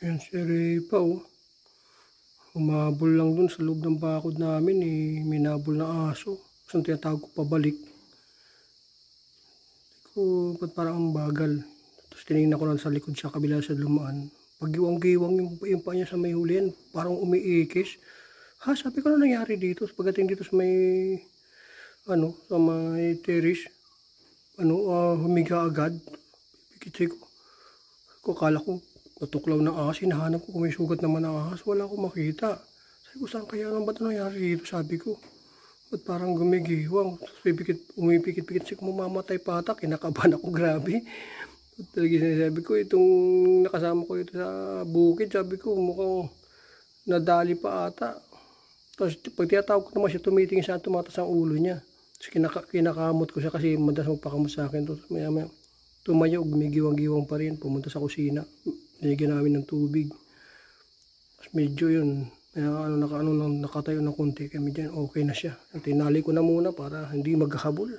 Ayan si Ray pa oh. Humabol lang dun sa loob ng bakod namin eh. May nabol na aso. So tinatawag ko pabalik. Ba't parang ang bagal. Tapos tinignan ko lang sa likod sa kabila sa lumaan. Paggiwang-giwang yung pa niya sa may hulihan. Parang umiikis. Ha, sabi ko na nangyari dito. Pagdating dito sa may sa may terrace. Humiga agad. Pikit ko. Kala ko natuklaw ng ahas. Hinahanap ko kung may sugat naman ng ahas. Wala akong makita. Sabi ko, saan kaya naman ba't nangyari dito? Sabi ko. Ba't parang gumigiwang? Umipikit-pikit siya kung mamamatay pa ata. Kinakabahan ako, grabe. Talaga sinasabi ko, itong nakasama ko ito sa bukid, sabi ko, mukhang nadali pa ata. Tapos pag tinatawag ko naman siya, tumitingin siya, tumatas ang ulo niya. Tapos kinakamot ko siya kasi madalas magpakamot sa akin. Tapos maya tumayo, gumigiwang-giwang pa rin. Pumunta sa kusina. Binigyan namin ng tubig. Tapos medyo yun. Nakatayo ng konti kami dyan, okay na siya. Tinali ko na muna para hindi magkahabol.